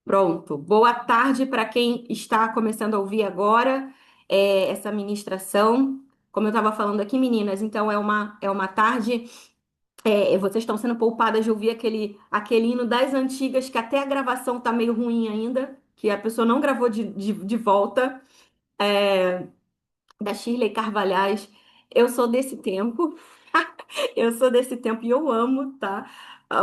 Pronto. Boa tarde para quem está começando a ouvir agora essa ministração. Como eu estava falando aqui, meninas, então é uma tarde. Vocês estão sendo poupadas de ouvir aquele hino das antigas, que até a gravação tá meio ruim ainda, que a pessoa não gravou de volta, da Shirley Carvalhais. Eu sou desse tempo. Eu sou desse tempo e eu amo, tá?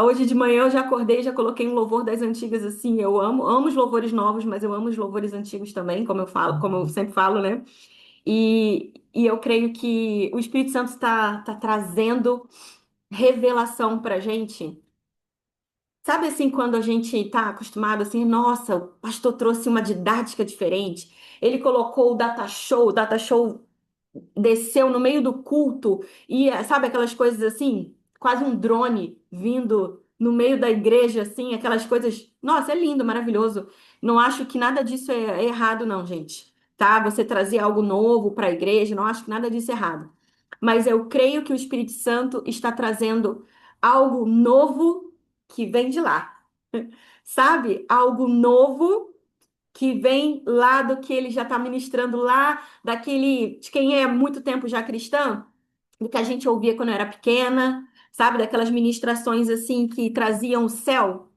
Hoje de manhã eu já acordei, já coloquei um louvor das antigas assim. Eu amo os louvores novos, mas eu amo os louvores antigos também, como eu falo, como eu sempre falo, né? E eu creio que o Espírito Santo está trazendo revelação pra gente. Sabe assim, quando a gente está acostumado assim, nossa, o pastor trouxe uma didática diferente. Ele colocou o data show desceu no meio do culto e sabe aquelas coisas assim, quase um drone vindo no meio da igreja assim, aquelas coisas. Nossa, é lindo, maravilhoso. Não acho que nada disso é errado, não, gente. Tá? Você trazer algo novo para a igreja, não acho que nada disso é errado. Mas eu creio que o Espírito Santo está trazendo algo novo que vem de lá. Sabe? Algo novo que vem lá do que ele já está ministrando lá, daquele, de quem é há muito tempo já cristã, do que a gente ouvia quando era pequena, sabe? Daquelas ministrações assim que traziam o céu,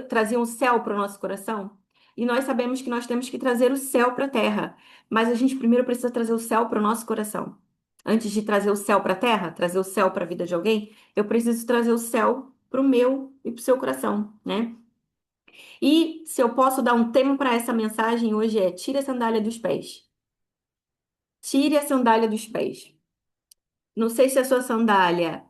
traziam o céu para o nosso coração. E nós sabemos que nós temos que trazer o céu para a terra, mas a gente primeiro precisa trazer o céu para o nosso coração. Antes de trazer o céu para a terra, trazer o céu para a vida de alguém, eu preciso trazer o céu para o meu e para o seu coração, né? E se eu posso dar um tema para essa mensagem hoje é tire a sandália dos pés. Tire a sandália dos pés. Não sei se a sua sandália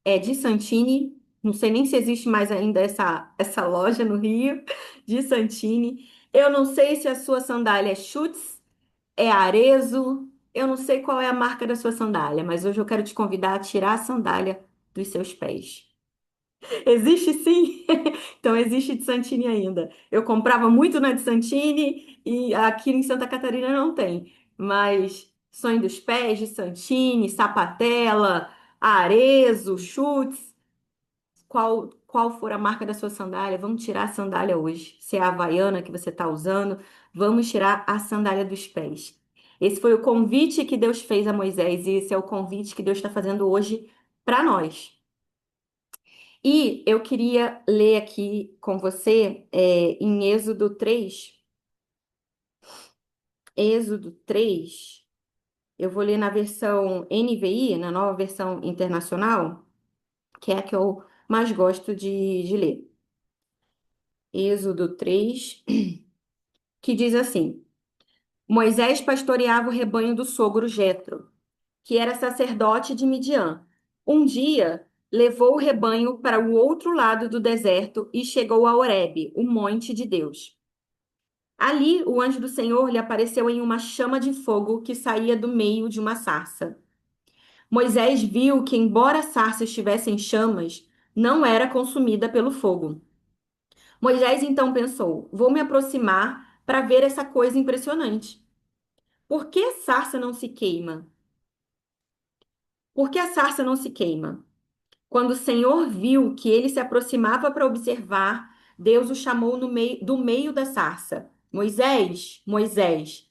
é de Santini, não sei nem se existe mais ainda essa loja no Rio de Santini. Eu não sei se a sua sandália é Schutz, é Arezzo, eu não sei qual é a marca da sua sandália, mas hoje eu quero te convidar a tirar a sandália dos seus pés. Existe sim. Então existe de Santini ainda. Eu comprava muito na de Santini e aqui em Santa Catarina não tem. Mas Sonho dos Pés de Santini, Sapatella, Arezzo, Schutz, qual for a marca da sua sandália, vamos tirar a sandália hoje. Se é a Havaiana que você está usando, vamos tirar a sandália dos pés. Esse foi o convite que Deus fez a Moisés e esse é o convite que Deus está fazendo hoje para nós. E eu queria ler aqui com você em Êxodo 3, eu vou ler na versão NVI, na nova versão internacional, que é a que eu mais gosto de ler. Êxodo 3, que diz assim: Moisés pastoreava o rebanho do sogro Jetro, que era sacerdote de Midian. Um dia, levou o rebanho para o outro lado do deserto e chegou a Horebe, o monte de Deus. Ali, o anjo do Senhor lhe apareceu em uma chama de fogo que saía do meio de uma sarça. Moisés viu que, embora a sarça estivesse em chamas, não era consumida pelo fogo. Moisés então pensou: vou me aproximar para ver essa coisa impressionante. Por que a sarça não se queima? Por que a sarça não se queima? Quando o Senhor viu que ele se aproximava para observar, Deus o chamou do meio da sarça. Moisés, Moisés.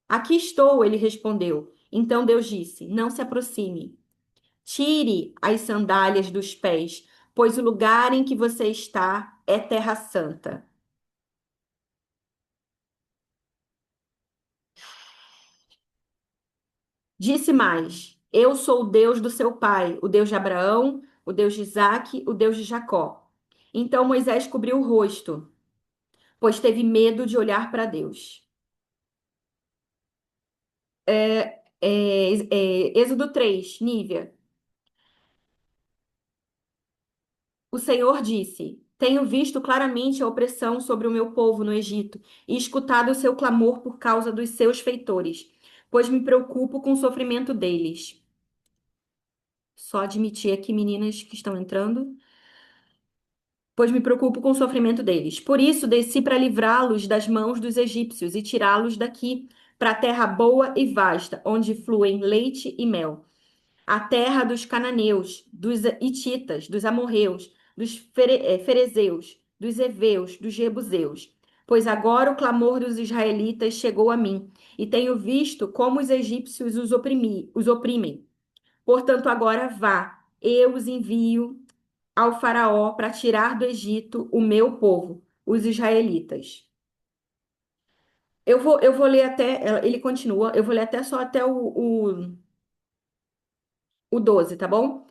Aqui estou, ele respondeu. Então Deus disse: Não se aproxime. Tire as sandálias dos pés, pois o lugar em que você está é terra santa. Disse mais: Eu sou o Deus do seu pai, o Deus de Abraão, o Deus de Isaque, o Deus de Jacó. Então Moisés cobriu o rosto, pois teve medo de olhar para Deus. Êxodo 3, Nívia. O Senhor disse: Tenho visto claramente a opressão sobre o meu povo no Egito e escutado o seu clamor por causa dos seus feitores, pois me preocupo com o sofrimento deles. Só admitir aqui, meninas que estão entrando. Pois me preocupo com o sofrimento deles. Por isso desci para livrá-los das mãos dos egípcios e tirá-los daqui para a terra boa e vasta, onde fluem leite e mel, a terra dos cananeus, dos hititas, dos amorreus, dos ferezeus dos heveus, dos jebuseus. Pois agora o clamor dos israelitas chegou a mim, e tenho visto como os egípcios os oprimem. Portanto, agora vá, eu os envio ao Faraó para tirar do Egito o meu povo, os israelitas. Eu vou ler até, ele continua, eu vou ler até só até o 12, tá bom?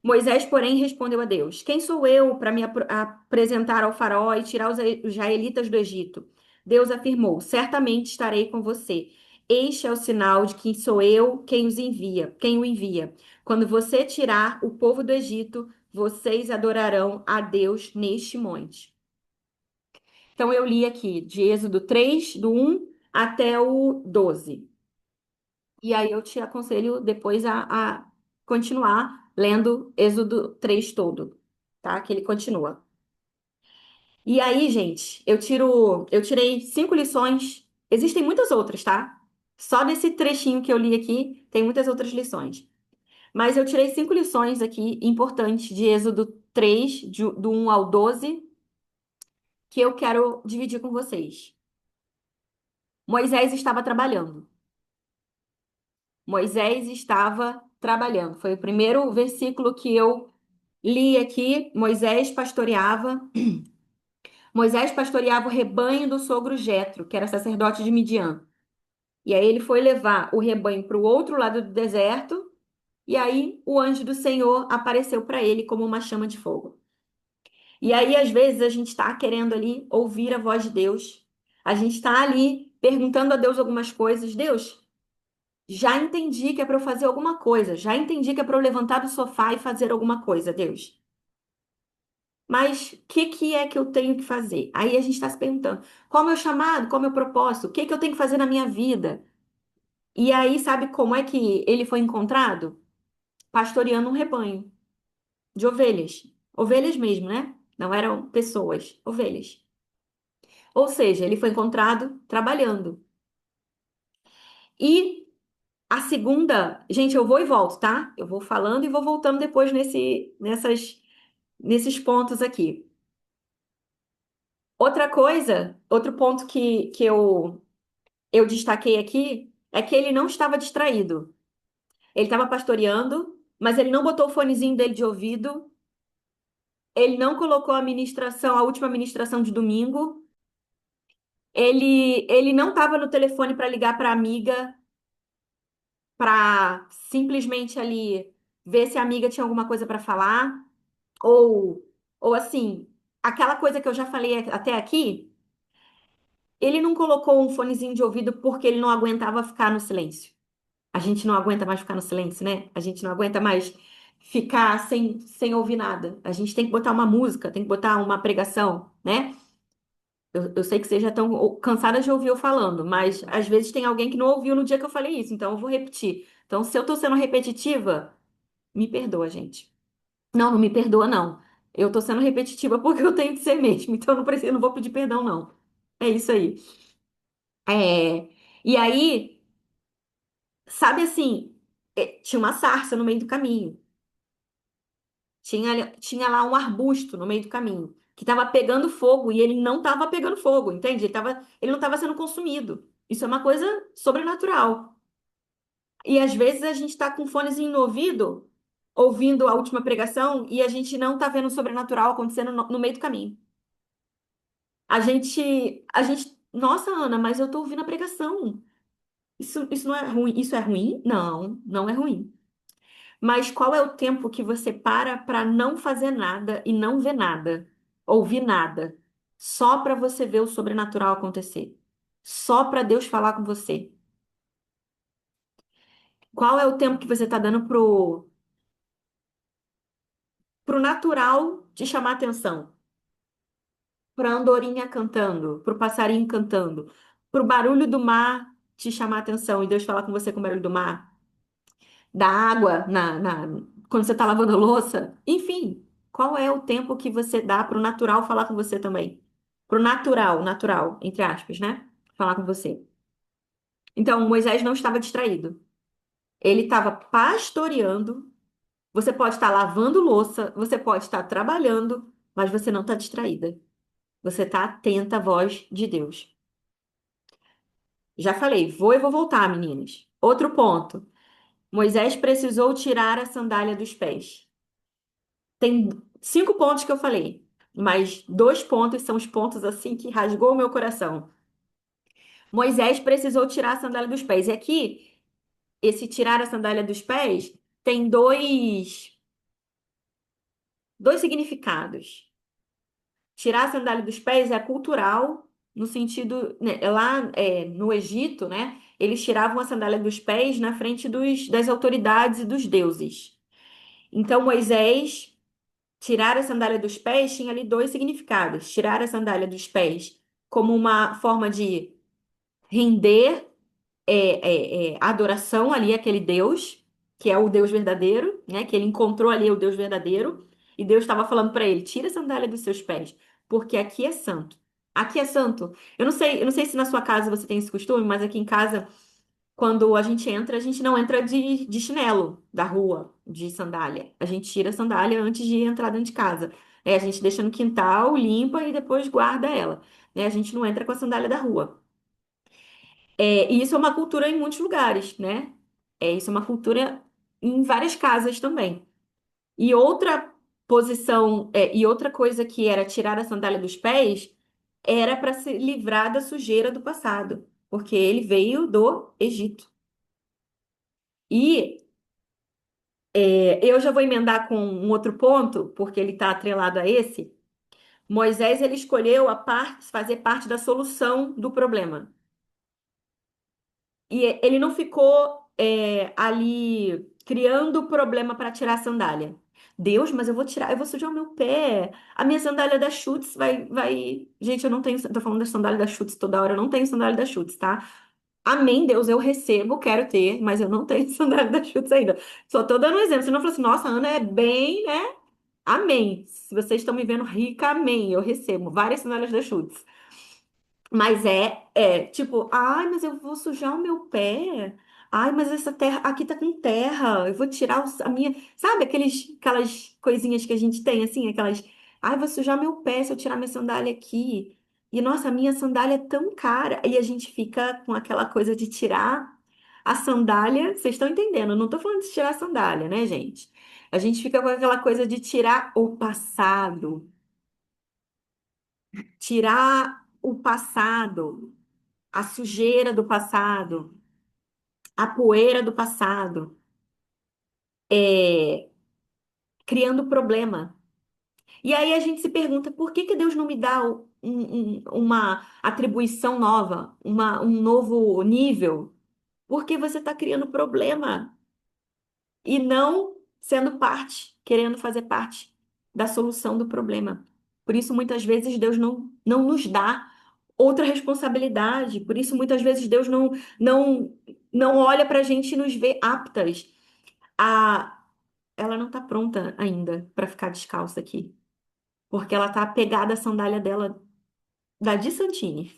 Moisés, porém, respondeu a Deus: Quem sou eu para me apresentar ao Faraó e tirar os israelitas do Egito? Deus afirmou: Certamente estarei com você. Este é o sinal de que sou eu quem o envia. Quando você tirar o povo do Egito, vocês adorarão a Deus neste monte. Então eu li aqui de Êxodo 3, do 1 até o 12. E aí eu te aconselho depois a continuar lendo Êxodo 3 todo, tá? Que ele continua. E aí, gente, eu tirei 5 lições. Existem muitas outras, tá? Só nesse trechinho que eu li aqui, tem muitas outras lições. Mas eu tirei 5 lições aqui importantes de Êxodo 3, do 1 ao 12, que eu quero dividir com vocês. Moisés estava trabalhando. Moisés estava trabalhando. Foi o primeiro versículo que eu li aqui. Moisés pastoreava o rebanho do sogro Jetro, que era sacerdote de Midian. E aí ele foi levar o rebanho para o outro lado do deserto, e aí o anjo do Senhor apareceu para ele como uma chama de fogo. E aí, às vezes, a gente está querendo ali ouvir a voz de Deus. A gente está ali perguntando a Deus algumas coisas. Deus, já entendi que é para eu fazer alguma coisa. Já entendi que é para eu levantar do sofá e fazer alguma coisa, Deus. Mas o que é que eu tenho que fazer? Aí a gente está se perguntando: qual é o meu chamado? Qual é o meu propósito? O que eu tenho que fazer na minha vida? E aí, sabe como é que ele foi encontrado? Pastoreando um rebanho de ovelhas. Ovelhas mesmo, né? Não eram pessoas, ovelhas. Ou seja, ele foi encontrado trabalhando. E a segunda, gente, eu vou e volto, tá? Eu vou falando e vou voltando depois nesses pontos aqui. Outra coisa, outro ponto que eu destaquei aqui é que ele não estava distraído. Ele estava pastoreando, mas ele não botou o fonezinho dele de ouvido, ele não colocou a última ministração de domingo, ele não estava no telefone para ligar para a amiga, para simplesmente ali ver se a amiga tinha alguma coisa para falar, ou, ou assim, aquela coisa que eu já falei até aqui, ele não colocou um fonezinho de ouvido porque ele não aguentava ficar no silêncio. A gente não aguenta mais ficar no silêncio, né? A gente não aguenta mais ficar sem ouvir nada. A gente tem que botar uma música, tem que botar uma pregação, né? Eu sei que vocês já estão cansadas de ouvir eu falando, mas às vezes tem alguém que não ouviu no dia que eu falei isso, então eu vou repetir. Então, se eu tô sendo repetitiva, me perdoa, gente. Não, não me perdoa, não. Eu tô sendo repetitiva porque eu tenho que ser mesmo, então eu não preciso, eu não vou pedir perdão, não. É isso aí. É, e aí, sabe assim, tinha uma sarça no meio do caminho. Tinha lá um arbusto no meio do caminho que estava pegando fogo e ele não estava pegando fogo, entende? Ele não estava sendo consumido. Isso é uma coisa sobrenatural. E às vezes a gente está com fonezinho no ouvido, ouvindo a última pregação, e a gente não está vendo o sobrenatural acontecendo no meio do caminho. Nossa, Ana, mas eu estou ouvindo a pregação. Isso não é ruim? Isso é ruim? Não, não é ruim. Mas qual é o tempo que você para não fazer nada e não ver nada, ouvir nada, só para você ver o sobrenatural acontecer, só para Deus falar com você? Qual é o tempo que você está dando pro natural te chamar atenção? Pra andorinha cantando, pro passarinho cantando, pro barulho do mar te chamar atenção e Deus falar com você com o barulho do mar, da água quando você está lavando a louça? Enfim, qual é o tempo que você dá pro natural falar com você também? Pro natural, entre aspas, né? Falar com você. Então, Moisés não estava distraído. Ele estava pastoreando. Você pode estar lavando louça, você pode estar trabalhando, mas você não está distraída. Você está atenta à voz de Deus. Já falei, vou e vou voltar, meninas. Outro ponto. Moisés precisou tirar a sandália dos pés. Tem 5 pontos que eu falei, mas 2 pontos são os pontos assim que rasgou o meu coração. Moisés precisou tirar a sandália dos pés. E aqui, esse tirar a sandália dos pés tem dois significados. Tirar a sandália dos pés é cultural, no sentido, né, lá no Egito, né, eles tiravam a sandália dos pés na frente das autoridades e dos deuses. Então, Moisés, tirar a sandália dos pés tinha ali dois significados. Tirar a sandália dos pés como uma forma de render adoração ali àquele Deus, que é o Deus verdadeiro, né? Que ele encontrou ali o Deus verdadeiro, e Deus estava falando para ele: tira a sandália dos seus pés, porque aqui é santo. Aqui é santo. Eu não sei se na sua casa você tem esse costume, mas aqui em casa, quando a gente entra, a gente não entra de chinelo da rua, de sandália. A gente tira a sandália antes de entrar dentro de casa. A gente deixa no quintal, limpa e depois guarda ela. A gente não entra com a sandália da rua. E isso é uma cultura em muitos lugares, né? Isso é uma cultura em várias casas também. E outra posição, e outra coisa que era tirar a sandália dos pés, era para se livrar da sujeira do passado, porque ele veio do Egito. E eu já vou emendar com um outro ponto, porque ele está atrelado a esse. Moisés ele escolheu fazer parte da solução do problema. E ele não ficou ali criando problema para tirar a sandália. Deus, mas eu vou tirar, eu vou sujar o meu pé. A minha sandália da Schutz vai. Gente, eu não tenho. Tô falando da sandália da Schutz toda hora, eu não tenho sandália da Schutz, tá? Amém, Deus, eu recebo, quero ter, mas eu não tenho sandália da Schutz ainda. Só tô dando um exemplo. Você não falou assim, nossa, a Ana é bem, né? Amém. Se vocês estão me vendo rica, amém. Eu recebo várias sandálias da Schutz. Mas tipo, ai, mas eu vou sujar o meu pé. Ai, mas essa terra aqui tá com terra. Eu vou tirar a minha. Sabe aquelas coisinhas que a gente tem, assim, aquelas. Ai, vou sujar meu pé se eu tirar minha sandália aqui. E nossa, a minha sandália é tão cara. E a gente fica com aquela coisa de tirar a sandália. Vocês estão entendendo? Eu não tô falando de tirar a sandália, né, gente? A gente fica com aquela coisa de tirar o passado. Tirar o passado, a sujeira do passado, a poeira do passado, é, criando problema. E aí a gente se pergunta, por que que Deus não me dá uma atribuição nova, um novo nível? Porque você está criando problema e não sendo parte, querendo fazer parte da solução do problema. Por isso, muitas vezes, Deus não nos dá outra responsabilidade. Por isso, muitas vezes, Deus não olha para a gente e nos vê aptas a. Ela não está pronta ainda para ficar descalça aqui, porque ela está apegada à sandália dela da Di Santini.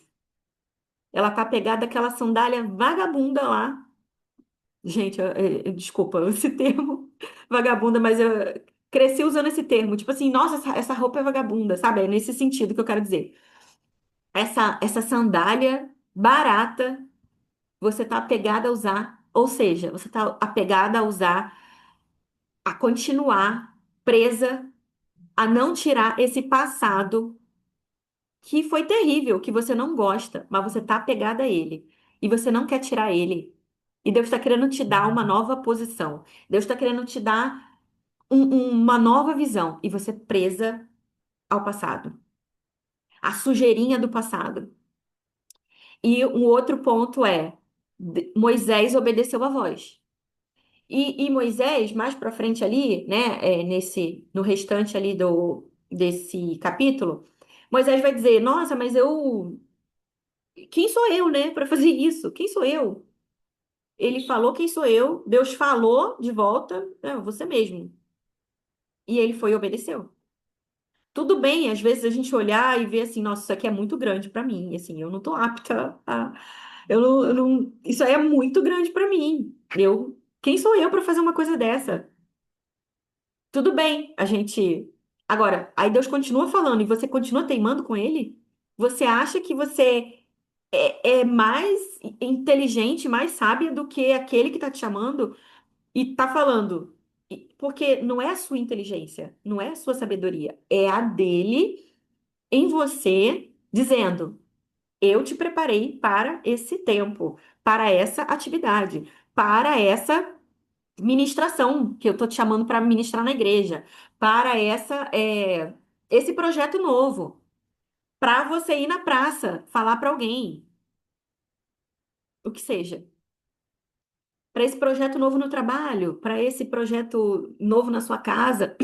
Ela está apegada àquela sandália vagabunda lá. Gente, desculpa esse termo, vagabunda, mas eu cresci usando esse termo. Tipo assim, nossa, essa roupa é vagabunda, sabe? É nesse sentido que eu quero dizer. Essa sandália barata, você tá apegada a usar. Ou seja, você tá apegada a usar, a continuar presa, a não tirar esse passado que foi terrível, que você não gosta, mas você tá apegada a ele. E você não quer tirar ele. E Deus está querendo te dar uma nova posição. Deus está querendo te dar uma nova visão. E você presa ao passado. A sujeirinha do passado. E um outro ponto é, Moisés obedeceu a voz. E Moisés, mais para frente ali, né, no restante ali desse capítulo, Moisés vai dizer, nossa, mas quem sou eu, né, para fazer isso? Quem sou eu? Ele falou, quem sou eu? Deus falou de volta, você mesmo. E ele foi e obedeceu. Tudo bem, às vezes a gente olhar e ver assim, nossa, isso aqui é muito grande para mim, assim, eu não tô apta a, isso aí é muito grande para mim. Quem sou eu para fazer uma coisa dessa? Tudo bem, a gente Agora, aí Deus continua falando e você continua teimando com ele? Você acha que você é mais inteligente, mais sábia do que aquele que está te chamando e está falando? Porque não é a sua inteligência, não é a sua sabedoria, é a dele em você, dizendo: eu te preparei para esse tempo, para essa atividade, para essa ministração que eu tô te chamando para ministrar na igreja, para esse projeto novo, para você ir na praça, falar para alguém, o que seja, para esse projeto novo no trabalho, para esse projeto novo na sua casa,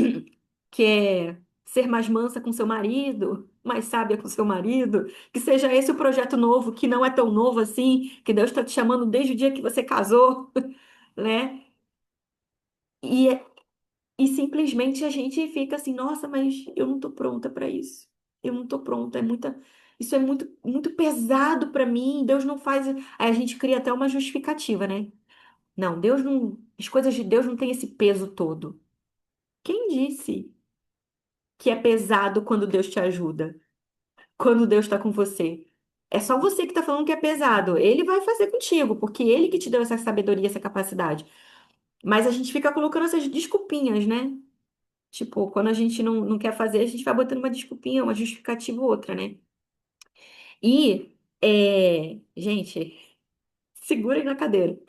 que é ser mais mansa com seu marido, mais sábia com seu marido, que seja esse o projeto novo, que não é tão novo assim, que Deus está te chamando desde o dia que você casou, né? E, e simplesmente a gente fica assim, nossa, mas eu não tô pronta para isso. Eu não tô pronta, isso é muito pesado para mim. Deus não faz. Aí a gente cria até uma justificativa, né? Não, Deus não, as coisas de Deus não têm esse peso todo. Quem disse que é pesado quando Deus te ajuda? Quando Deus está com você? É só você que está falando que é pesado. Ele vai fazer contigo, porque ele que te deu essa sabedoria, essa capacidade. Mas a gente fica colocando essas desculpinhas, né? Tipo, quando a gente não quer fazer, a gente vai botando uma desculpinha, uma justificativa ou outra, né? E, gente, segurem na cadeira,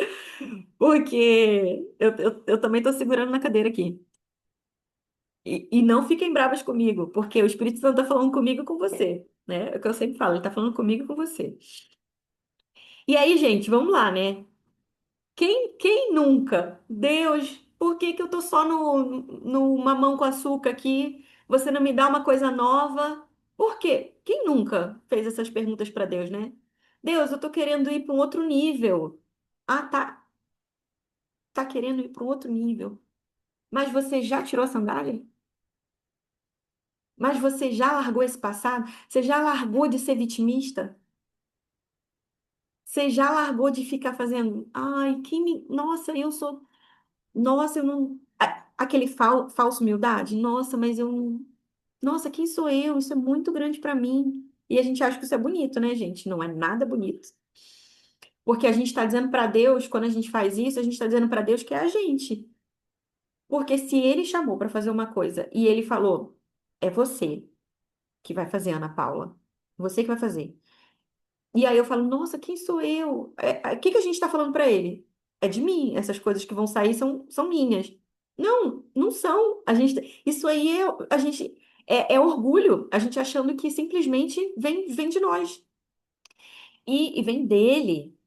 porque eu também tô segurando na cadeira aqui. E não fiquem bravas comigo, porque o Espírito Santo tá falando comigo e com você, né? É o que eu sempre falo, ele tá falando comigo e com você. E aí, gente, vamos lá, né? Quem nunca? Deus, por que que eu tô só no mamão com açúcar aqui? Você não me dá uma coisa nova? Por quê? Quem nunca fez essas perguntas para Deus, né? Deus, eu tô querendo ir para um outro nível. Ah, tá querendo ir para um outro nível. Mas você já tirou a sandália? Mas você já largou esse passado? Você já largou de ser vitimista? Você já largou de ficar fazendo, ai, nossa, eu sou. Nossa, eu não. Aquele falsa humildade? Nossa, mas eu não. Nossa, quem sou eu? Isso é muito grande pra mim. E a gente acha que isso é bonito, né, gente? Não é nada bonito. Porque a gente está dizendo pra Deus, quando a gente faz isso, a gente está dizendo pra Deus que é a gente. Porque se ele chamou pra fazer uma coisa e ele falou, é você que vai fazer, Ana Paula. Você que vai fazer. E aí eu falo, nossa, quem sou eu? O que que a gente está falando pra ele? É de mim. Essas coisas que vão sair são minhas. Não, não são. Isso aí a gente é orgulho. A gente achando que simplesmente vem de nós e vem dele.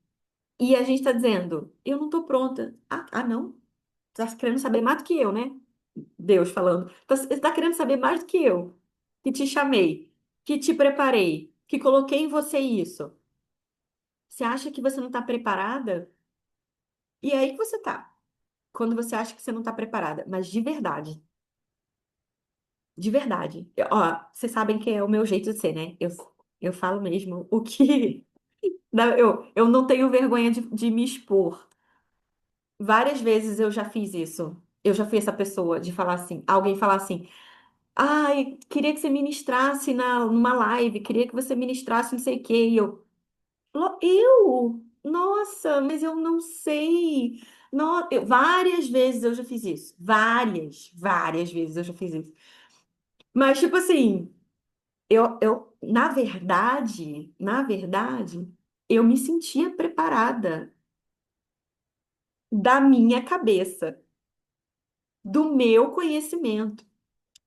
E a gente está dizendo, eu não estou pronta. Não. Tá querendo saber mais do que eu, né? Deus falando. Você tá querendo saber mais do que eu, que te chamei, que te preparei, que coloquei em você isso. Você acha que você não está preparada? E é aí que você tá. Quando você acha que você não está preparada. Mas de verdade. De verdade. Ó, vocês sabem que é o meu jeito de ser, né? Eu falo mesmo o que. Não, eu não tenho vergonha de me expor. Várias vezes eu já fiz isso. Eu já fui essa pessoa de falar assim, alguém falar assim, ai, queria que você ministrasse numa live, queria que você ministrasse não sei o quê. E eu? Nossa, mas eu não sei. Várias vezes eu já fiz isso. Várias vezes eu já fiz isso. Mas, tipo assim, na verdade, eu me sentia preparada da minha cabeça, do meu conhecimento.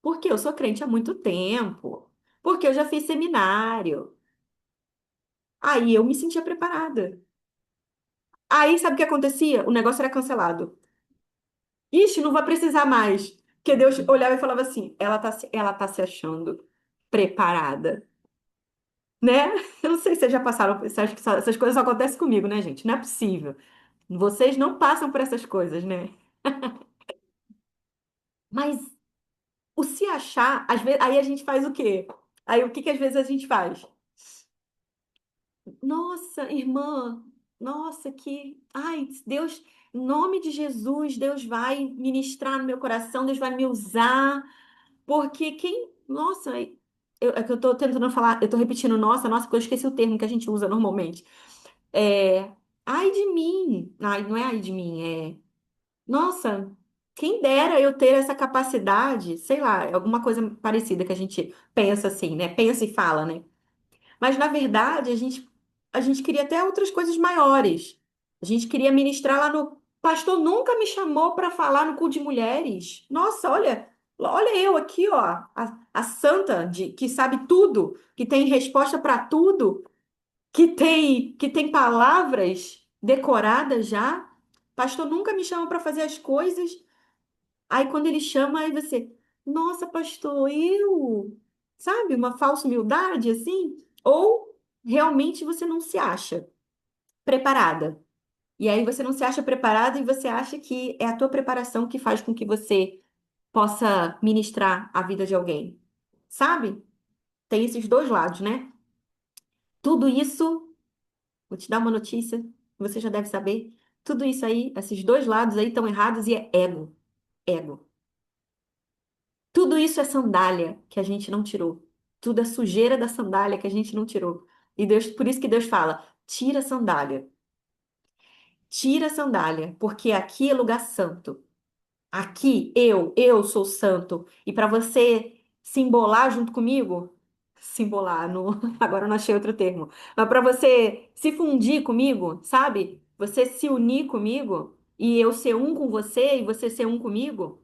Porque eu sou crente há muito tempo. Porque eu já fiz seminário. Aí eu me sentia preparada. Aí, sabe o que acontecia? O negócio era cancelado. Ixi, não vai precisar mais. Porque Deus olhava e falava assim: ela tá se achando preparada, né? Eu não sei se vocês já passaram, você acha que essas coisas só acontecem comigo, né, gente? Não é possível. Vocês não passam por essas coisas, né? Mas o se achar, às vezes, aí a gente faz o quê? Aí o que que às vezes a gente faz? Nossa, irmã, nossa, ai, Deus, em nome de Jesus, Deus vai ministrar no meu coração, Deus vai me usar. Porque quem. Nossa, é que eu tô tentando falar, eu tô repetindo nossa, nossa, porque eu esqueci o termo que a gente usa normalmente. É. Ai de mim. Ai, não é ai de mim, é. Nossa, quem dera eu ter essa capacidade, sei lá, é alguma coisa parecida que a gente pensa assim, né? Pensa e fala, né? Mas, na verdade, a gente queria até outras coisas maiores. A gente queria ministrar lá no. Pastor nunca me chamou para falar no culto de mulheres. Nossa, olha eu aqui, ó, a santa que sabe tudo, que tem resposta para tudo, que tem palavras decoradas já. Pastor nunca me chama para fazer as coisas. Aí quando ele chama, aí você, nossa, pastor, eu, sabe, uma falsa humildade assim, ou realmente você não se acha preparada. E aí você não se acha preparada e você acha que é a tua preparação que faz com que você possa ministrar a vida de alguém. Sabe? Tem esses dois lados, né? Tudo isso, vou te dar uma notícia, você já deve saber. Tudo isso aí, esses dois lados aí estão errados e é ego. Ego. Tudo isso é sandália que a gente não tirou. Tudo é sujeira da sandália que a gente não tirou. E Deus, por isso que Deus fala: tira a sandália. Tira a sandália, porque aqui é lugar santo. Aqui eu sou santo. E para você simbolar junto comigo, simbolar, no, agora eu não achei outro termo, mas para você se fundir comigo, sabe? Você se unir comigo e eu ser um com você e você ser um comigo,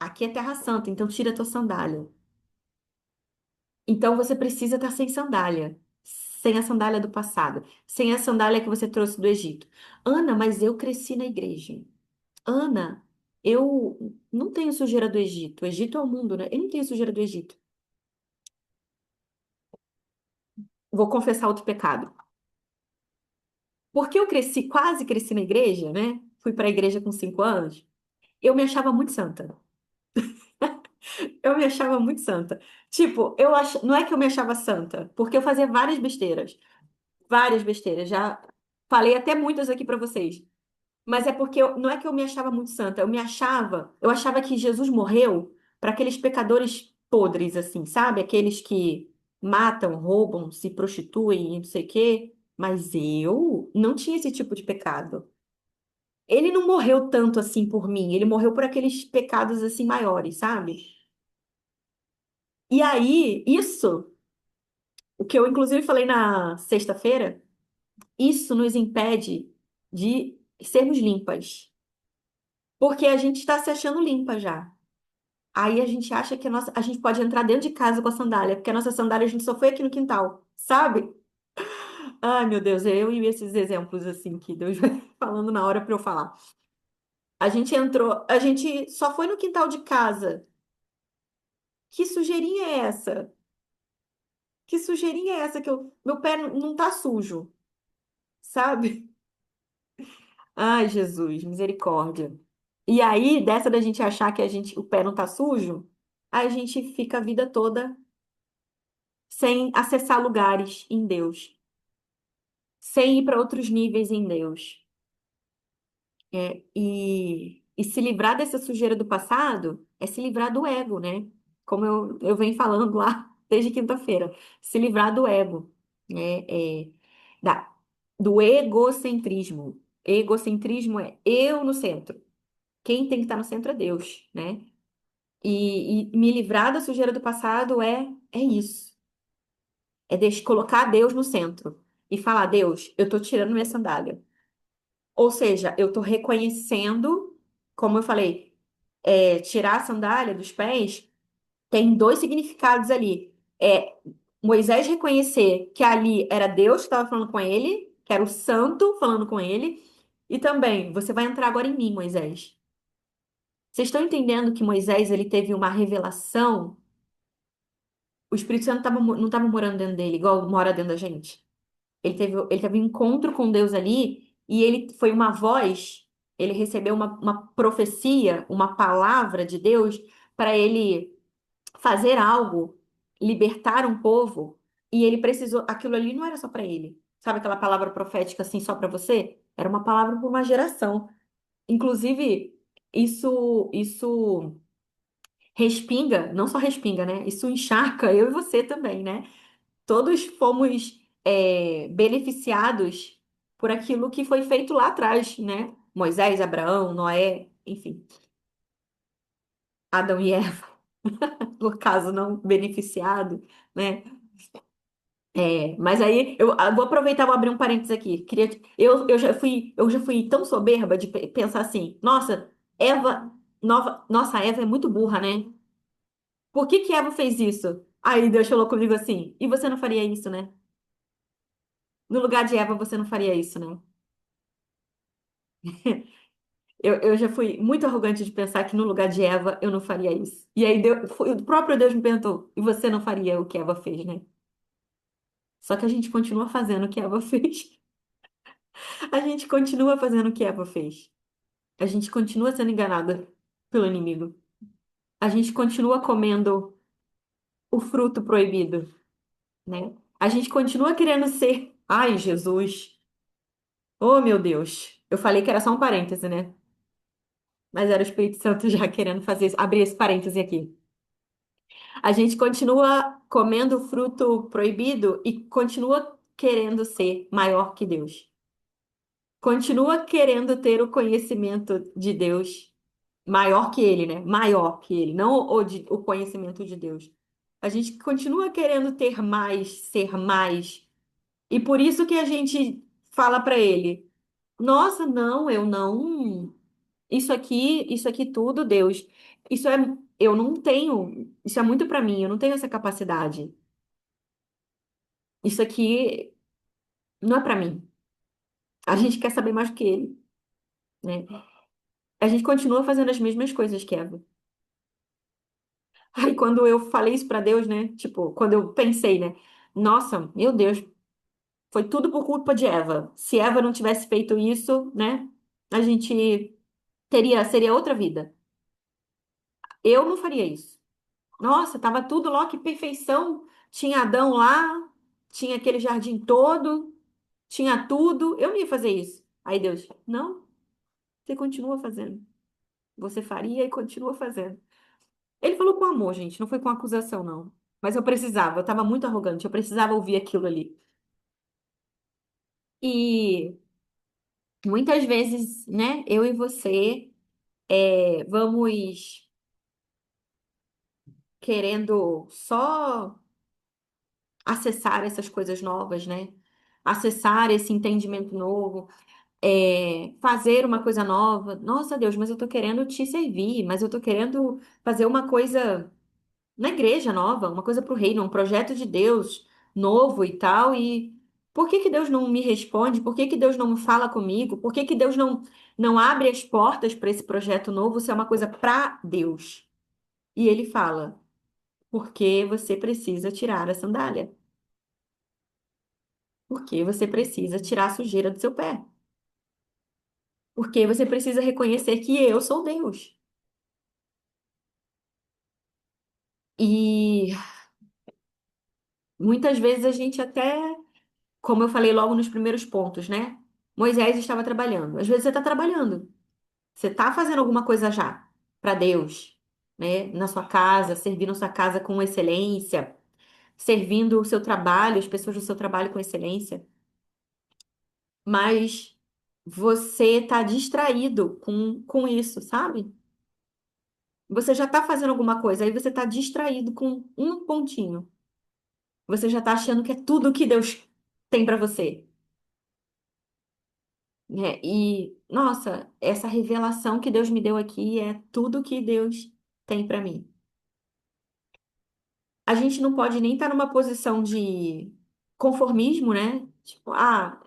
aqui é terra santa, então tira a tua sandália. Então você precisa estar sem sandália, sem a sandália do passado, sem a sandália que você trouxe do Egito. Ana, mas eu cresci na igreja. Ana, eu não tenho sujeira do Egito. O Egito é o mundo, né? Eu não tenho sujeira do Egito. Vou confessar outro pecado. Porque eu cresci, quase cresci na igreja, né? Fui para a igreja com 5 anos. Eu me achava muito santa. Eu me achava muito santa. Tipo, não é que eu me achava santa, porque eu fazia várias besteiras. Várias besteiras. Já falei até muitas aqui para vocês. Mas é porque não é que eu me achava muito santa, eu achava que Jesus morreu para aqueles pecadores podres, assim, sabe? Aqueles que matam, roubam, se prostituem e não sei o quê. Mas eu não tinha esse tipo de pecado. Ele não morreu tanto assim por mim, ele morreu por aqueles pecados assim maiores, sabe? E aí, isso, o que eu inclusive falei na sexta-feira, isso nos impede de sermos limpas. Porque a gente está se achando limpa já. Aí a gente acha que a gente pode entrar dentro de casa com a sandália, porque a nossa sandália a gente só foi aqui no quintal, sabe? Ai, meu Deus, é eu e esses exemplos assim que Deus vai falando na hora para eu falar. A gente entrou, a gente só foi no quintal de casa. Que sujeirinha é essa? Que sujeirinha é essa que meu pé não tá sujo, sabe? Ai, Jesus, misericórdia. E aí, dessa da gente achar que o pé não tá sujo, a gente fica a vida toda sem acessar lugares em Deus, sem ir para outros níveis em Deus. E se livrar dessa sujeira do passado é se livrar do ego, né? Como eu venho falando lá desde quinta-feira. Se livrar do ego, né? Da, do egocentrismo. Egocentrismo é eu no centro. Quem tem que estar no centro é Deus, né? E me livrar da sujeira do passado é isso. É colocar Deus no centro e falar, Deus, eu tô tirando minha sandália. Ou seja, eu tô reconhecendo, como eu falei, tirar a sandália dos pés tem dois significados ali. É Moisés reconhecer que ali era Deus que estava falando com ele, que era o santo falando com ele, e também, você vai entrar agora em mim, Moisés. Vocês estão entendendo que Moisés ele teve uma revelação? O Espírito Santo não estava morando dentro dele, igual mora dentro da gente. Ele teve um encontro com Deus ali e ele foi uma voz, ele recebeu uma profecia, uma palavra de Deus para ele fazer algo, libertar um povo, e ele precisou, aquilo ali não era só para ele. Sabe aquela palavra profética assim só para você? Era uma palavra para uma geração. Inclusive, isso respinga, não só respinga, né? Isso encharca eu e você também, né? Todos fomos beneficiados por aquilo que foi feito lá atrás, né? Moisés, Abraão, Noé, enfim, Adão e Eva, no caso não beneficiado, né? Mas aí eu vou aproveitar e vou abrir um parênteses aqui. Eu já fui tão soberba de pensar assim, nossa, nossa, Eva é muito burra, né? Por que que Eva fez isso? Aí Deus falou comigo assim, e você não faria isso, né? No lugar de Eva, você não faria isso, né? Eu já fui muito arrogante de pensar que no lugar de Eva eu não faria isso. E aí o próprio Deus me perguntou, e você não faria o que Eva fez, né? Só que a gente continua fazendo o que Eva fez. A gente continua fazendo o que Eva fez. A gente continua sendo enganada pelo inimigo. A gente continua comendo o fruto proibido, né? A gente continua querendo ser. Ai, Jesus! Oh, meu Deus! Eu falei que era só um parêntese, né? Mas era o Espírito Santo já querendo abrir esse parêntese aqui. A gente continua comendo o fruto proibido e continua querendo ser maior que Deus. Continua querendo ter o conhecimento de Deus maior que ele, né? Maior que ele, não o conhecimento de Deus. A gente continua querendo ter mais, ser mais. E por isso que a gente fala para ele: Nossa, não, eu não. Isso aqui tudo, Deus. Isso é, eu não tenho. Isso é muito para mim. Eu não tenho essa capacidade. Isso aqui não é para mim. A gente quer saber mais do que ele, né? A gente continua fazendo as mesmas coisas que Eva. Aí quando eu falei isso pra Deus, né? Tipo, quando eu pensei, né? Nossa, meu Deus, foi tudo por culpa de Eva. Se Eva não tivesse feito isso, né? A gente seria outra vida. Eu não faria isso. Nossa, tava tudo lá, que perfeição. Tinha Adão lá, tinha aquele jardim todo, tinha tudo. Eu não ia fazer isso. Aí Deus, não, você continua fazendo. Você faria e continua fazendo. Ele falou com amor, gente, não foi com acusação, não. Mas eu precisava, eu estava muito arrogante, eu precisava ouvir aquilo ali. E muitas vezes, né, eu e você vamos querendo só acessar essas coisas novas, né? Acessar esse entendimento novo, fazer uma coisa nova. Nossa, Deus, mas eu tô querendo te servir, mas eu tô querendo fazer uma coisa na igreja nova, uma coisa para o reino, um projeto de Deus novo e tal. E por que que Deus não me responde? Por que que Deus não fala comigo? Por que que Deus não abre as portas para esse projeto novo se é uma coisa para Deus? E ele fala, porque você precisa tirar a sandália. Porque você precisa tirar a sujeira do seu pé. Porque você precisa reconhecer que eu sou Deus. E muitas vezes a gente até, como eu falei logo nos primeiros pontos, né? Moisés estava trabalhando. Às vezes você está trabalhando. Você está fazendo alguma coisa já para Deus, né? Na sua casa, servindo a sua casa com excelência, servindo o seu trabalho, as pessoas do seu trabalho com excelência, mas você está distraído com isso, sabe? Você já está fazendo alguma coisa, aí você está distraído com um pontinho. Você já está achando que é tudo que Deus tem para você, né? E, nossa, essa revelação que Deus me deu aqui é tudo que Deus tem para mim. A gente não pode nem estar numa posição de conformismo, né? Tipo,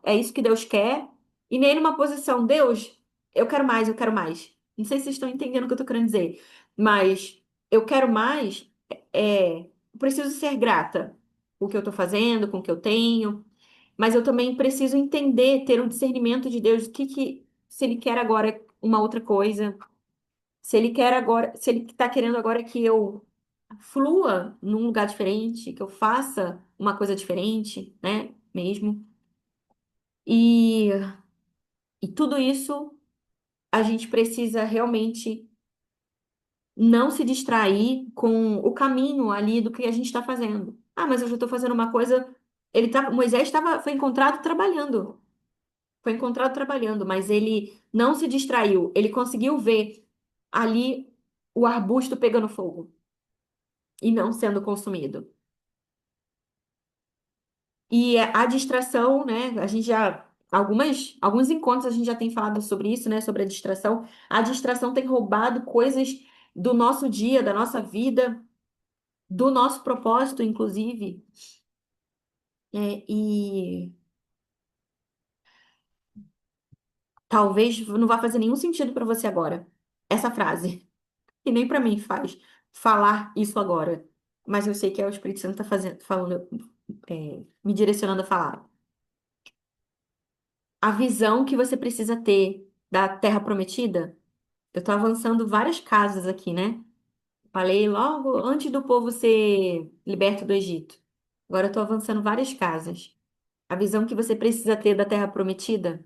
é isso que Deus quer, e nem numa posição, Deus, eu quero mais, eu quero mais. Não sei se vocês estão entendendo o que eu tô querendo dizer, mas eu quero mais, eu preciso ser grata com o que eu tô fazendo, com o que eu tenho, mas eu também preciso entender, ter um discernimento de Deus, se Ele quer agora uma outra coisa, se Ele quer agora, se Ele está querendo agora que eu flua num lugar diferente, que eu faça uma coisa diferente, né? Mesmo. E, e tudo isso a gente precisa realmente não se distrair com o caminho ali do que a gente está fazendo. Ah, mas eu já estou fazendo uma coisa. Moisés foi encontrado trabalhando. Foi encontrado trabalhando, mas ele não se distraiu. Ele conseguiu ver ali o arbusto pegando fogo e não sendo consumido. E a distração, né? A gente já. Alguns encontros a gente já tem falado sobre isso, né? Sobre a distração. A distração tem roubado coisas do nosso dia, da nossa vida, do nosso propósito, inclusive. E talvez não vá fazer nenhum sentido para você agora, essa frase. E nem para mim faz falar isso agora. Mas eu sei que é o Espírito Santo tá falando, me direcionando a falar. A visão que você precisa ter da Terra Prometida, eu tô avançando várias casas aqui, né? Falei logo antes do povo ser liberto do Egito. Agora eu tô avançando várias casas. A visão que você precisa ter da Terra Prometida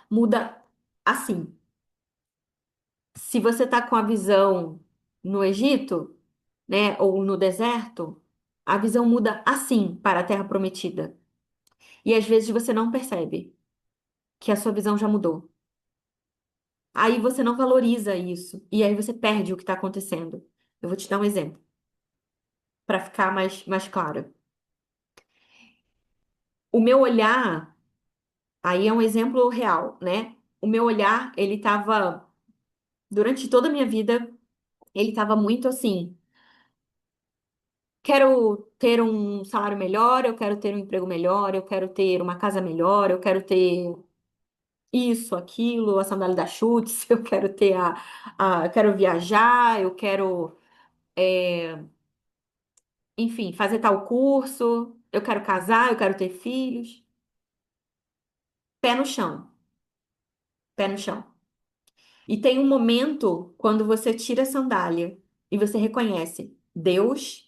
muda assim. Se você tá com a visão no Egito, né, ou no deserto, a visão muda assim para a Terra Prometida. E às vezes você não percebe que a sua visão já mudou. Aí você não valoriza isso. E aí você perde o que está acontecendo. Eu vou te dar um exemplo, para ficar mais claro. O meu olhar, aí é um exemplo real, né? O meu olhar, ele estava, durante toda a minha vida, ele estava muito assim. Quero ter um salário melhor, eu quero ter um emprego melhor, eu quero ter uma casa melhor, eu quero ter isso, aquilo, a sandália da Schutz, eu quero ter quero viajar, eu quero, enfim, fazer tal curso, eu quero casar, eu quero ter filhos. Pé no chão, pé no chão. E tem um momento quando você tira a sandália e você reconhece Deus,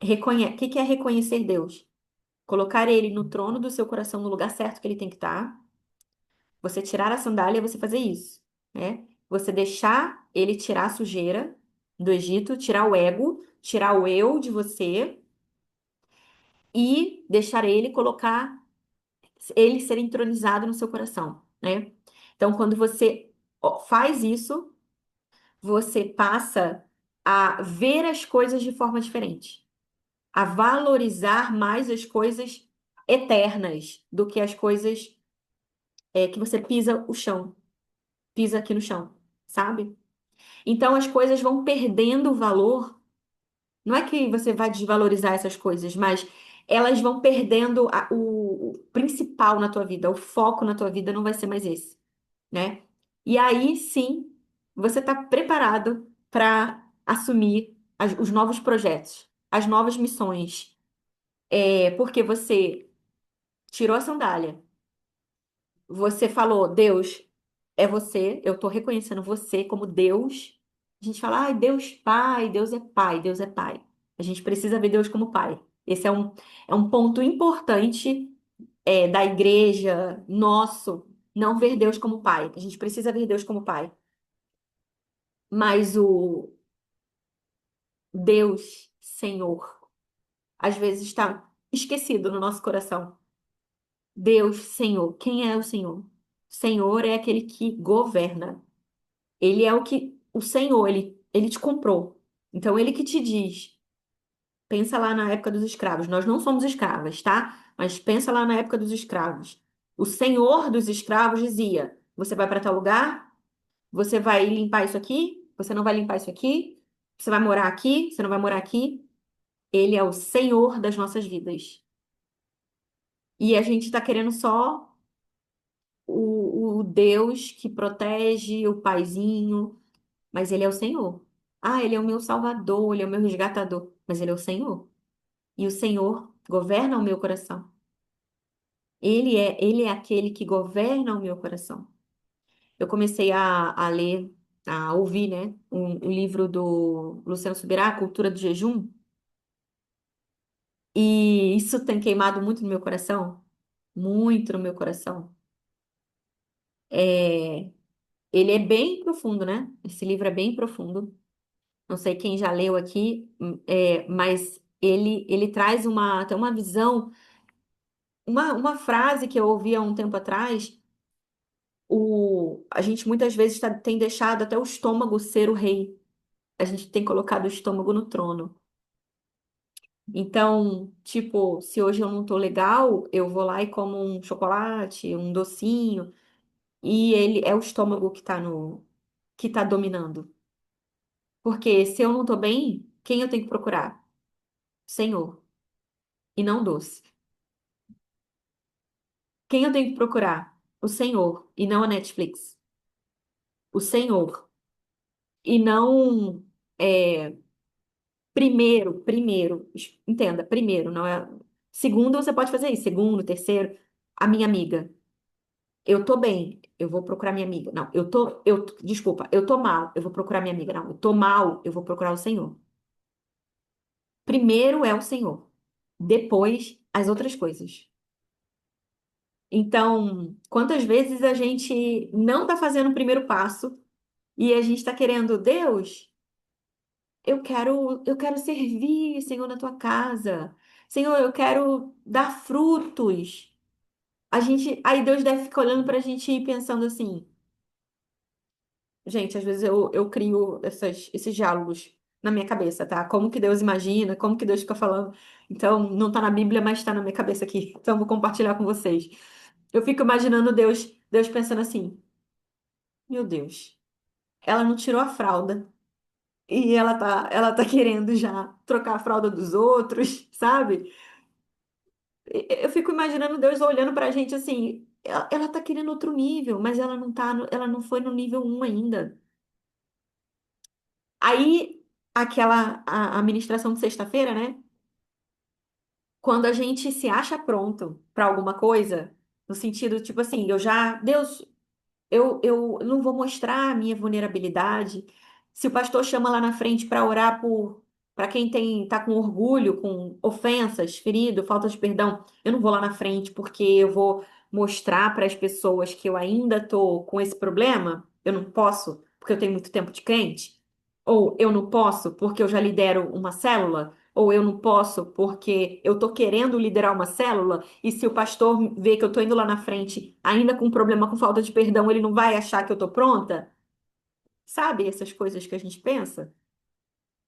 o que que é reconhecer Deus? Colocar ele no trono do seu coração, no lugar certo que ele tem que estar. Você tirar a sandália, você fazer isso, né? Você deixar ele tirar a sujeira do Egito, tirar o ego, tirar o eu de você e deixar ele colocar, ele ser entronizado no seu coração, né? Então, quando você faz isso, você passa a ver as coisas de forma diferente, a valorizar mais as coisas eternas do que as coisas que você pisa o chão, pisa aqui no chão, sabe? Então as coisas vão perdendo o valor. Não é que você vai desvalorizar essas coisas, mas elas vão perdendo o principal na tua vida, o foco na tua vida não vai ser mais esse, né? E aí sim, você está preparado para assumir os novos projetos, as novas missões. Porque você tirou a sandália, você falou, Deus, é você, eu estou reconhecendo você como Deus. A gente fala, ai, Deus Pai, Deus é Pai, Deus é Pai. A gente precisa ver Deus como Pai. Esse é um ponto importante, da igreja, nosso, não ver Deus como Pai. A gente precisa ver Deus como Pai. Mas o Deus, Senhor, às vezes está esquecido no nosso coração. Deus, Senhor, quem é o Senhor? Senhor é aquele que governa. Ele é o Senhor, ele te comprou. Então, ele que te diz. Pensa lá na época dos escravos. Nós não somos escravas, tá? Mas pensa lá na época dos escravos. O Senhor dos escravos dizia: você vai para tal lugar, você vai limpar isso aqui, você não vai limpar isso aqui, você vai morar aqui, você não vai morar aqui. Ele é o Senhor das nossas vidas. E a gente está querendo só o Deus que protege, o paizinho, mas ele é o Senhor. Ah, ele é o meu salvador, ele é o meu resgatador, mas ele é o Senhor. E o Senhor governa o meu coração. Ele é aquele que governa o meu coração. Eu comecei a ler, a ouvir, né, um livro do Luciano Subirá, A Cultura do Jejum, e isso tem queimado muito no meu coração, muito no meu coração. É, ele é bem profundo, né? Esse livro é bem profundo. Não sei quem já leu aqui, mas ele traz até uma visão, uma frase que eu ouvi há um tempo atrás. A gente muitas vezes tem deixado até o estômago ser o rei. A gente tem colocado o estômago no trono. Então, tipo, se hoje eu não tô legal, eu vou lá e como um chocolate, um docinho, e ele é o estômago que tá dominando. Porque se eu não tô bem, quem eu tenho que procurar? Senhor, e não doce. Quem eu tenho que procurar? O Senhor, e não a Netflix. O Senhor, e não é, entenda, primeiro, não é. Segundo, você pode fazer isso. Segundo, terceiro, a minha amiga. Eu tô bem, eu vou procurar minha amiga. Não, desculpa, eu tô mal, eu vou procurar minha amiga. Não, eu tô mal, eu vou procurar o Senhor. Primeiro é o Senhor, depois as outras coisas. Então, quantas vezes a gente não tá fazendo o primeiro passo e a gente tá querendo, Deus, eu quero servir, Senhor, na tua casa. Senhor, eu quero dar frutos. Aí Deus deve ficar olhando pra gente e pensando assim. Gente, às vezes eu crio esses diálogos na minha cabeça, tá? Como que Deus imagina, como que Deus fica falando. Então, não tá na Bíblia, mas tá na minha cabeça aqui. Então, eu vou compartilhar com vocês. Eu fico imaginando Deus pensando assim: meu Deus, ela não tirou a fralda e ela tá querendo já trocar a fralda dos outros, sabe? Eu fico imaginando Deus olhando pra gente assim: ela tá querendo outro nível, mas ela não tá, ela não foi no nível um ainda. Aí, a ministração de sexta-feira, né? Quando a gente se acha pronto para alguma coisa, no sentido, tipo assim, Deus, eu não vou mostrar a minha vulnerabilidade. Se o pastor chama lá na frente para orar para quem tá com orgulho, com ofensas, ferido, falta de perdão, eu não vou lá na frente porque eu vou mostrar para as pessoas que eu ainda tô com esse problema. Eu não posso porque eu tenho muito tempo de crente. Ou eu não posso porque eu já lidero uma célula. Ou eu não posso porque eu tô querendo liderar uma célula e se o pastor vê que eu tô indo lá na frente, ainda com problema com falta de perdão, ele não vai achar que eu tô pronta? Sabe essas coisas que a gente pensa?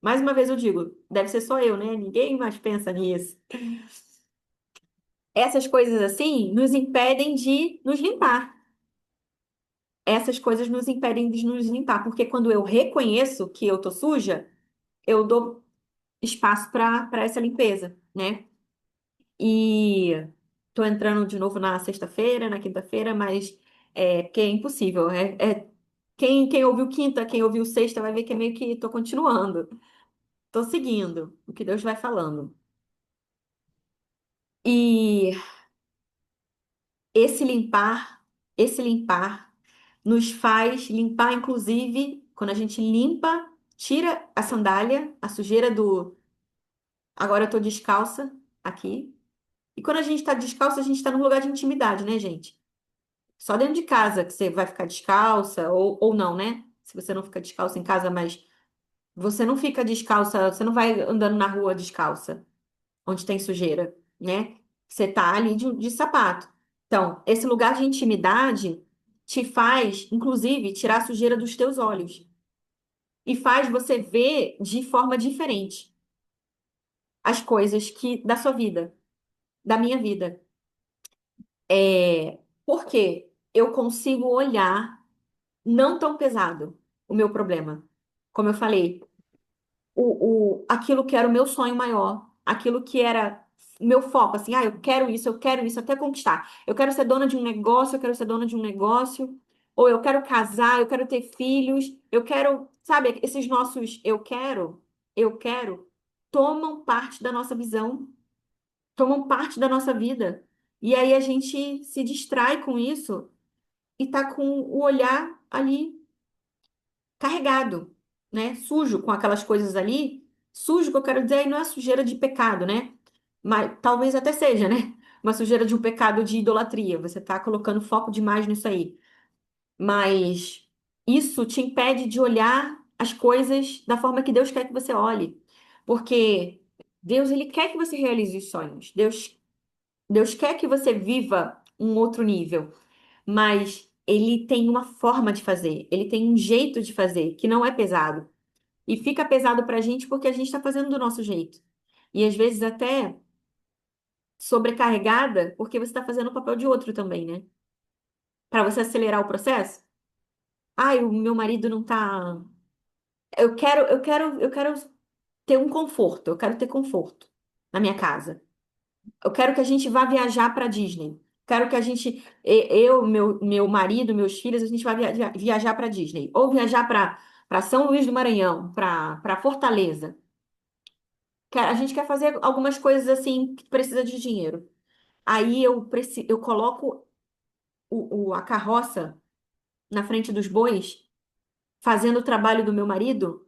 Mais uma vez eu digo, deve ser só eu, né? Ninguém mais pensa nisso. Essas coisas assim nos impedem de nos limpar. Essas coisas nos impedem de nos limpar, porque quando eu reconheço que eu tô suja, eu dou espaço para essa limpeza, né? E tô entrando de novo na sexta-feira, na quinta-feira, mas porque é impossível. Quem ouviu quinta, quem ouviu sexta vai ver que é meio que tô continuando. Tô seguindo o que Deus vai falando. E esse limpar, esse limpar nos faz limpar, inclusive, quando a gente limpa, tira a sandália, a sujeira do. Agora eu tô descalça aqui. E quando a gente tá descalça, a gente tá num lugar de intimidade, né, gente? Só dentro de casa que você vai ficar descalça, ou não, né? Se você não fica descalça em casa, mas você não fica descalça, você não vai andando na rua descalça, onde tem sujeira, né? Você tá ali de sapato. Então, esse lugar de intimidade te faz, inclusive, tirar a sujeira dos teus olhos e faz você ver de forma diferente as coisas da sua vida, da minha vida. Porque eu consigo olhar não tão pesado o meu problema. Como eu falei, aquilo que era o meu sonho maior, aquilo que era meu foco, assim, eu quero isso até conquistar. Eu quero ser dona de um negócio, eu quero ser dona de um negócio, ou eu quero casar, eu quero ter filhos, eu quero, sabe, esses nossos eu quero, tomam parte da nossa visão, tomam parte da nossa vida. E aí a gente se distrai com isso e tá com o olhar ali carregado, né? Sujo com aquelas coisas ali. Sujo, que eu quero dizer, aí não é sujeira de pecado, né? Mas talvez até seja, né? Uma sujeira de um pecado de idolatria. Você tá colocando foco demais nisso aí. Mas isso te impede de olhar as coisas da forma que Deus quer que você olhe. Porque Deus, ele quer que você realize os sonhos. Deus quer que você viva um outro nível, mas ele tem uma forma de fazer, ele tem um jeito de fazer que não é pesado. E fica pesado pra gente porque a gente está fazendo do nosso jeito. E às vezes até sobrecarregada porque você está fazendo o papel de outro também, né? Para você acelerar o processo. Ai, o meu marido não tá. Eu quero ter um conforto. Eu quero ter conforto na minha casa. Eu quero que a gente vá viajar para Disney. Quero que a gente, eu, meu marido, meus filhos, a gente vá viajar para Disney. Ou viajar para São Luís do Maranhão, para Fortaleza. A gente quer fazer algumas coisas assim que precisa de dinheiro. Aí eu coloco a carroça na frente dos bois, fazendo o trabalho do meu marido,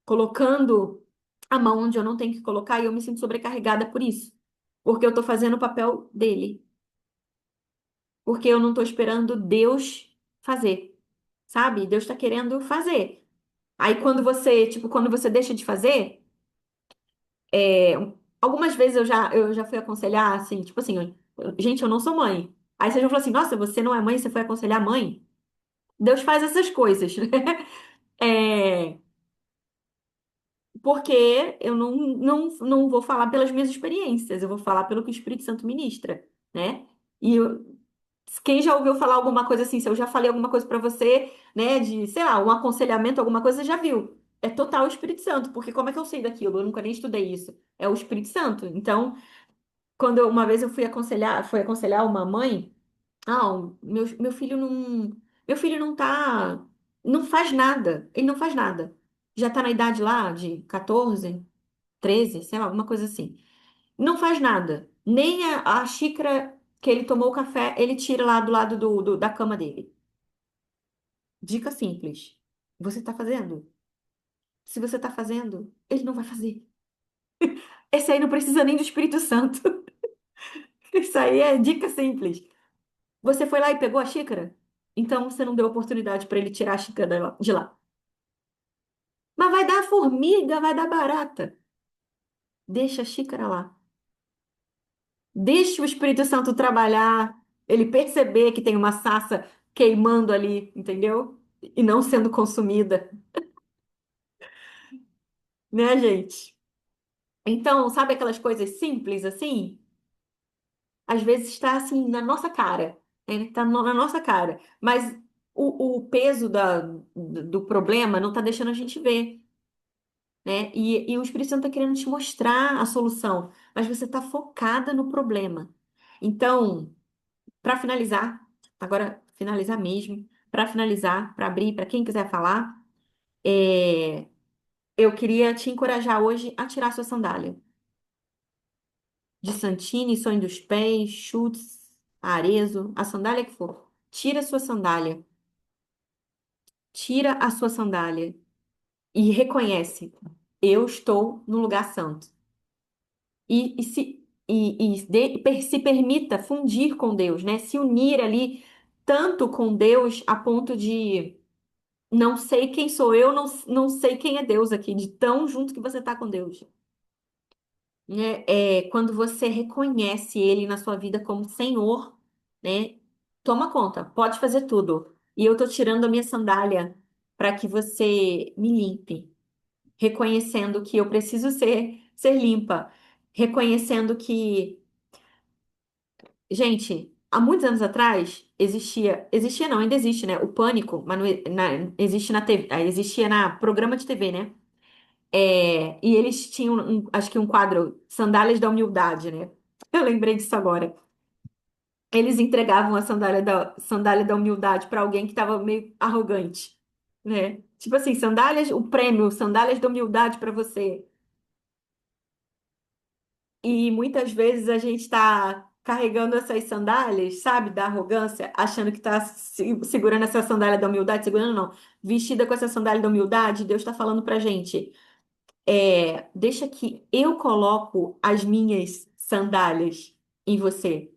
colocando a mão onde eu não tenho que colocar, e eu me sinto sobrecarregada por isso. Porque eu estou fazendo o papel dele. Porque eu não estou esperando Deus fazer, sabe? Deus está querendo fazer. Aí quando você deixa de fazer, é, algumas vezes eu já fui aconselhar assim, tipo assim, gente, eu não sou mãe. Aí vocês vão falar assim, nossa, você não é mãe, você foi aconselhar a mãe? Deus faz essas coisas, né? É, porque eu não vou falar pelas minhas experiências, eu vou falar pelo que o Espírito Santo ministra, né? E quem já ouviu falar alguma coisa assim, se eu já falei alguma coisa pra você, né, de, sei lá, um aconselhamento, alguma coisa, já viu. É total o Espírito Santo, porque como é que eu sei daquilo? Eu nunca nem estudei isso. É o Espírito Santo. Então, uma vez eu fui aconselhar uma mãe, meu filho não tá, não faz nada, ele não faz nada. Já tá na idade lá de 14, 13, sei lá, alguma coisa assim. Não faz nada. Nem a xícara que ele tomou o café, ele tira lá do lado da cama dele. Dica simples. Você tá fazendo? Se você tá fazendo, ele não vai fazer. Esse aí não precisa nem do Espírito Santo. Isso aí é dica simples. Você foi lá e pegou a xícara? Então você não deu oportunidade para ele tirar a xícara de lá. Mas vai dar formiga, vai dar barata. Deixa a xícara lá. Deixa o Espírito Santo trabalhar, ele perceber que tem uma sassa queimando ali, entendeu? E não sendo consumida, né, gente? Então, sabe aquelas coisas simples assim? Às vezes está assim na nossa cara, né? Está na nossa cara, mas o peso do problema não está deixando a gente ver, né? E o Espírito Santo está querendo te mostrar a solução, mas você está focada no problema. Então, para finalizar, agora finalizar mesmo, para finalizar, para abrir, para quem quiser falar, é, eu queria te encorajar hoje a tirar sua sandália. De Santini, Sonho dos Pés, Schutz, Arezzo, a sandália que for. Tira a sua sandália. Tira a sua sandália e reconhece: eu estou no lugar santo. Se permita fundir com Deus, né? Se unir ali tanto com Deus a ponto de não sei quem sou eu, não sei quem é Deus aqui, de tão junto que você está com Deus. Né? Quando você reconhece Ele na sua vida como Senhor, né? Toma conta, pode fazer tudo. E eu tô tirando a minha sandália para que você me limpe, reconhecendo que eu preciso ser limpa, reconhecendo que, gente, há muitos anos atrás existia não, ainda existe, né? O pânico, mas não, existe na TV, existia na programa de TV, né? E eles tinham, acho que um quadro, Sandálias da Humildade, né? Eu lembrei disso agora. Eles entregavam a sandália da humildade para alguém que estava meio arrogante, né? Tipo assim, sandálias, o prêmio, sandálias da humildade para você. E muitas vezes a gente está carregando essas sandálias, sabe, da arrogância, achando que está segurando essa sandália da humildade, segurando não, vestida com essa sandália da humildade, Deus está falando pra gente. Deixa que eu coloco as minhas sandálias em você.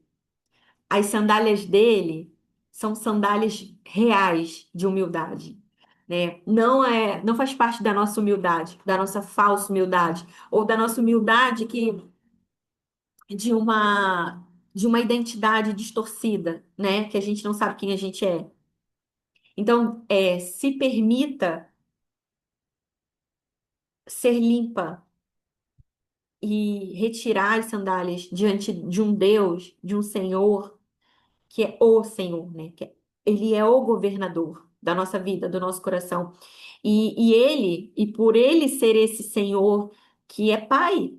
As sandálias dele são sandálias reais de humildade. né? Não faz parte da nossa humildade, da nossa falsa humildade, ou da nossa humildade que de uma identidade distorcida, né? Que a gente não sabe quem a gente é. Então, se permita ser limpa e retirar as sandálias diante de um Deus, de um Senhor, que é o Senhor, né? Ele é o governador da nossa vida, do nosso coração. E por ele ser esse Senhor que é Pai,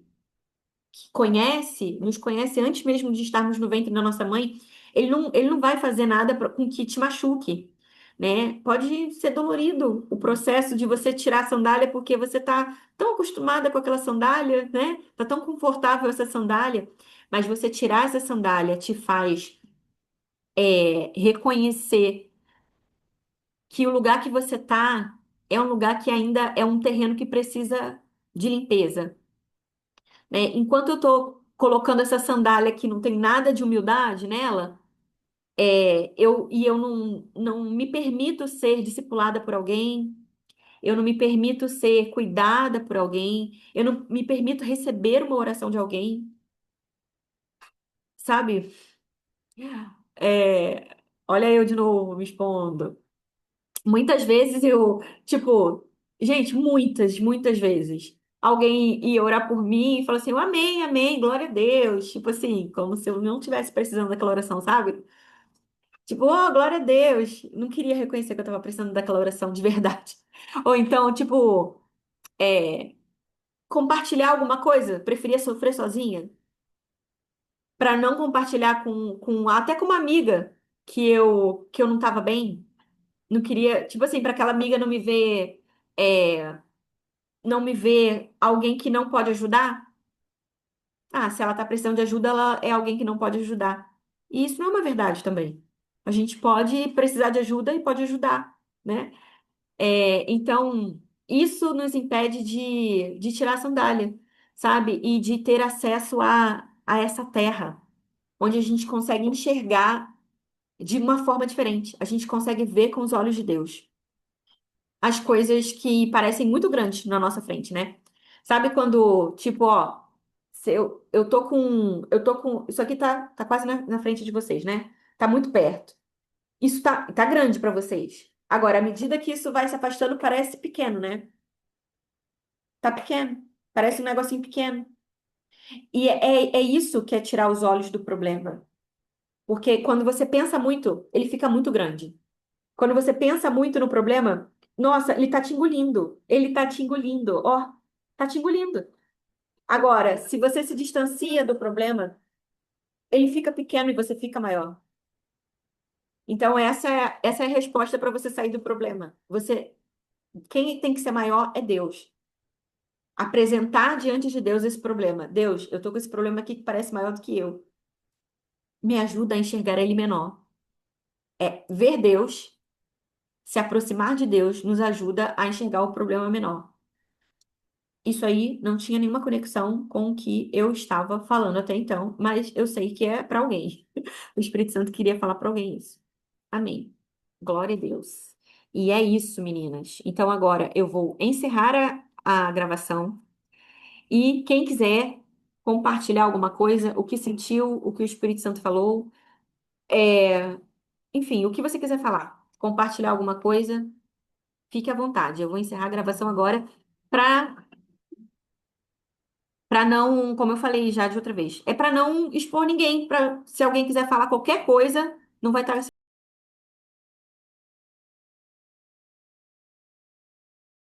nos conhece antes mesmo de estarmos no ventre da nossa mãe, ele não vai fazer nada com que te machuque, né? Pode ser dolorido o processo de você tirar a sandália porque você tá tão acostumada com aquela sandália, né? Tá tão confortável essa sandália, mas você tirar essa sandália te faz reconhecer que o lugar que você tá é um lugar que ainda é um terreno que precisa de limpeza, né? Enquanto eu tô colocando essa sandália que não tem nada de humildade nela, eu não me permito ser discipulada por alguém, eu não me permito ser cuidada por alguém, eu não me permito receber uma oração de alguém, sabe? É, olha eu de novo me expondo. Muitas vezes tipo, gente, muitas vezes. Alguém ia orar por mim e falar assim, amém, amém, glória a Deus. Tipo assim, como se eu não tivesse precisando daquela oração, sabe? Tipo, oh, glória a Deus. Não queria reconhecer que eu tava precisando daquela oração de verdade. Ou então, tipo, é, compartilhar alguma coisa, preferia sofrer sozinha, para não compartilhar até com uma amiga que eu não tava bem. Não queria, tipo assim, para aquela amiga é, não me ver alguém que não pode ajudar. Ah, se ela tá precisando de ajuda, ela é alguém que não pode ajudar. E isso não é uma verdade também. A gente pode precisar de ajuda e pode ajudar, né? Então, isso nos impede de tirar a sandália, sabe? E de ter acesso a essa terra, onde a gente consegue enxergar de uma forma diferente. A gente consegue ver com os olhos de Deus as coisas que parecem muito grandes na nossa frente, né? Sabe quando, tipo, ó, se eu tô com, isso aqui tá quase na frente de vocês, né? Tá muito perto. Isso tá grande para vocês. Agora, à medida que isso vai se afastando, parece pequeno, né? Tá pequeno. Parece um negocinho pequeno. E é isso que é tirar os olhos do problema. Porque quando você pensa muito, ele fica muito grande. Quando você pensa muito no problema, nossa, ele tá te engolindo. Ele tá te engolindo. Ó, tá te engolindo. Agora, se você se distancia do problema, ele fica pequeno e você fica maior. Então, essa é a resposta para você sair do problema. Quem tem que ser maior é Deus. Apresentar diante de Deus esse problema. Deus, eu tô com esse problema aqui que parece maior do que eu. Me ajuda a enxergar ele menor. Ver Deus, se aproximar de Deus, nos ajuda a enxergar o problema menor. Isso aí não tinha nenhuma conexão com o que eu estava falando até então, mas eu sei que é para alguém. O Espírito Santo queria falar para alguém isso. Amém. Glória a Deus. E é isso, meninas. Então agora eu vou encerrar a gravação e quem quiser compartilhar alguma coisa, o que sentiu, o que o Espírito Santo falou, enfim, o que você quiser falar, compartilhar alguma coisa, fique à vontade. Eu vou encerrar a gravação agora para não, como eu falei já de outra vez, é para não expor ninguém, para se alguém quiser falar qualquer coisa, não vai estar